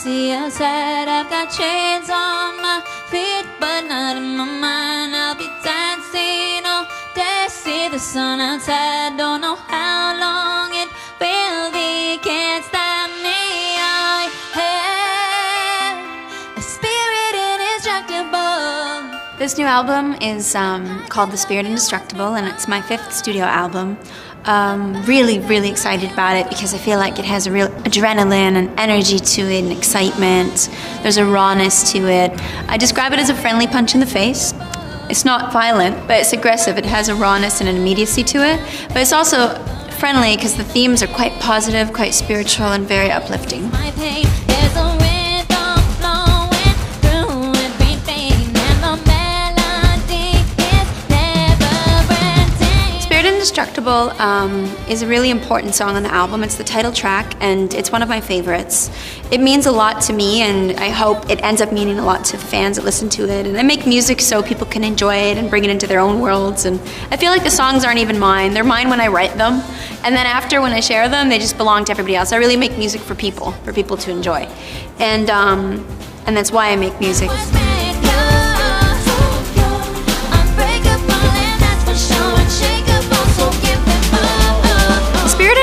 see outside. I've got chains on my feet, but not in my mind. I'll be dancing all day, see the sun outside. Don't know how long it will be, can't stop me. I have a spirit indestructible. This new album is called The Spirit Indestructible, and it's my 5th studio album. Really excited about it because I feel like it has a real adrenaline and energy to it and excitement. There's a rawness to it. I describe it as a friendly punch in the face. It's not violent, but it's aggressive. It has a rawness and an immediacy to it. But it's also friendly because the themes are quite positive, quite spiritual, and very uplifting. My pain is a rhythm flowing through everything, and the melody is never-ending. Spirit Indestructible is a really important song on the album. It's the title track, and it's one of my favorites. It means a lot to me, and I hope it ends up meaning a lot to fans that listen to it. And I make music so people can enjoy it and bring it into their own worlds. And I feel like the songs aren't even mine. They're mine when I write them. And then after, when I share them, they just belong to everybody else. I really make music for people to enjoy. And that's why I make music.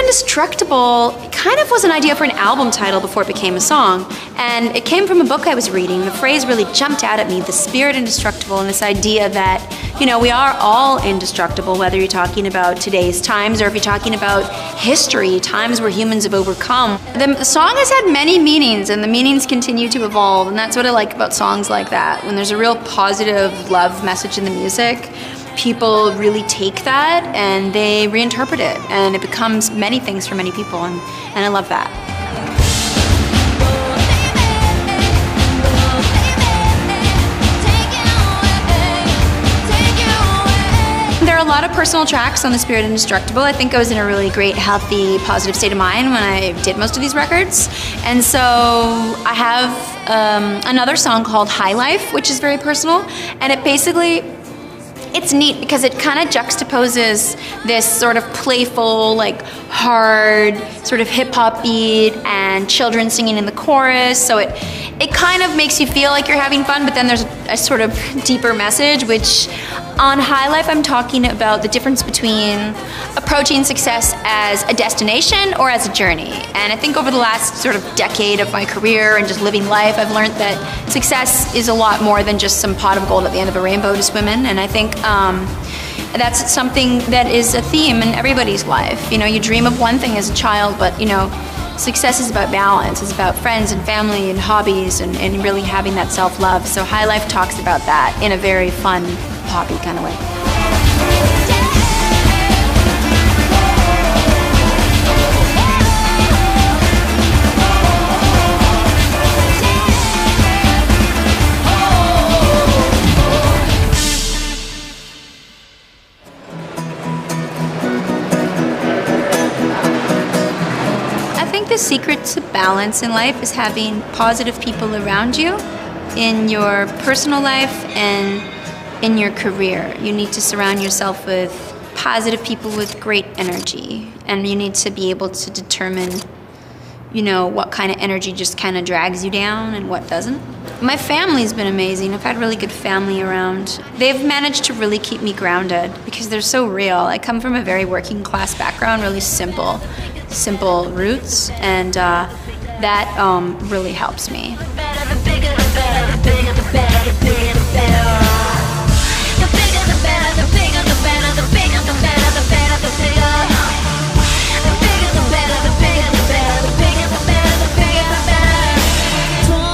Indestructible kind of was an idea for an album title before it became a song, and it came from a book I was reading. The phrase really jumped out at me, the spirit indestructible, and this idea that, you know, we are all indestructible, whether you're talking about today's times or if you're talking about history, times where humans have overcome. The song has had many meanings, and the meanings continue to evolve, and that's what I like about songs like that. When there's a real positive love message in the music, people really take that and they reinterpret it, and it becomes many things for many people, and I love that. There are a lot of personal tracks on The Spirit Indestructible. I think I was in a really great, healthy, positive state of mind when I did most of these records. And so I have another song called High Life, which is very personal, and it's neat because it kind of juxtaposes this sort of playful, like hard, sort of hip-hop beat and children singing in the chorus. So it kind of makes you feel like you're having fun, but then there's a sort of deeper message, which on High Life I'm talking about the difference between approaching success as a destination or as a journey. And I think over the last sort of decade of my career and just living life, I've learned that success is a lot more than just some pot of gold at the end of a rainbow to swim in. And I think that's something that is a theme in everybody's life. You know, you dream of one thing as a child, but you know, success is about balance. It's about friends and family and hobbies and really having that self-love. So High Life talks about that in a very fun, poppy kind of way. The secret to balance in life is having positive people around you in your personal life and in your career. You need to surround yourself with positive people with great energy, and you need to be able to determine, you know, what kind of energy just kind of drags you down and what doesn't. My family's been amazing. I've had really good family around. They've managed to really keep me grounded because they're so real. I come from a very working class background, really simple roots, and that really helps me.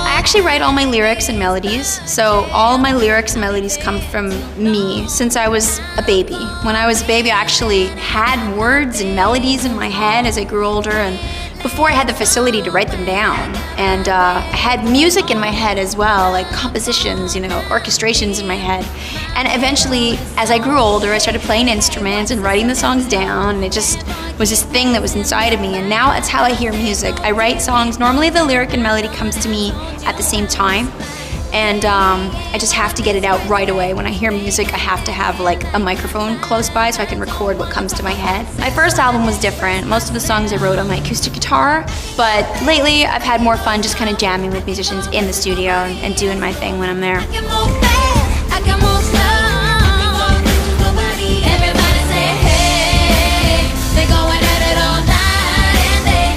I actually write all my lyrics and melodies, so all my lyrics and melodies come from me since I was a baby. When I was a baby, I actually had words and melodies in my head as I grew older, and before I had the facility to write them down. And I had music in my head as well, like compositions, you know, orchestrations in my head. And eventually, as I grew older, I started playing instruments and writing the songs down, and it just was this thing that was inside of me. And now it's how I hear music. I write songs. Normally the lyric and melody comes to me at the same time. and I just have to get it out right away. When I hear music, I have to have like a microphone close by so I can record what comes to my head. My first album was different. Most of the songs I wrote on my acoustic guitar, but lately I've had more fun just kind of jamming with musicians in the studio and doing my thing when I'm there.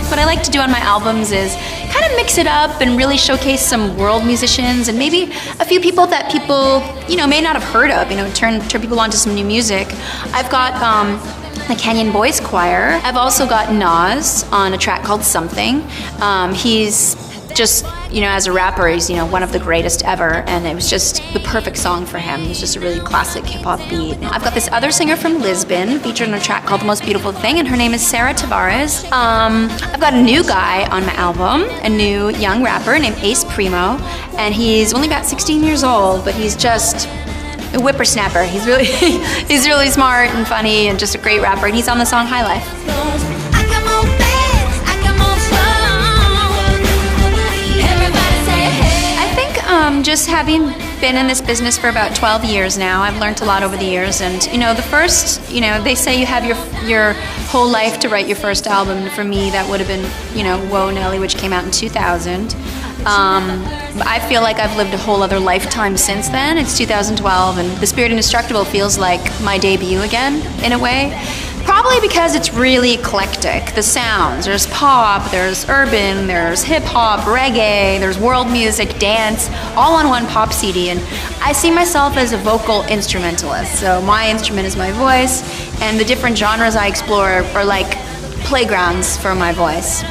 What I like to do on my albums is kind of mix it up and really showcase some world musicians and maybe a few people that people, may not have heard of, turn people onto some new music. I've got the Kenyan Boys Choir. I've also got Nas on a track called Something. He's just, as a rapper, he's, one of the greatest ever, and it was just the perfect song for him. It was just a really classic hip-hop beat. I've got this other singer from Lisbon featured on a track called The Most Beautiful Thing, and her name is Sarah Tavares. I've got a new guy on my album, a new young rapper named Ace Primo, and he's only about 16 years old, but he's just a whippersnapper. He's really smart and funny and just a great rapper, and he's on the song High Life. Just having been in this business for about 12 years now, I've learned a lot over the years, and the first, they say you have your whole life to write your first album, and for me that would have been, Whoa Nelly, which came out in 2000. I feel like I've lived a whole other lifetime since then. It's 2012, and The Spirit Indestructible feels like my debut again, in a way. Probably because it's really eclectic. The sounds, there's pop, there's urban, there's hip-hop, reggae, there's world music, dance, all on one pop CD. And I see myself as a vocal instrumentalist. So my instrument is my voice, and the different genres I explore are like playgrounds for my voice.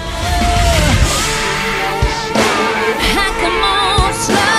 Slow.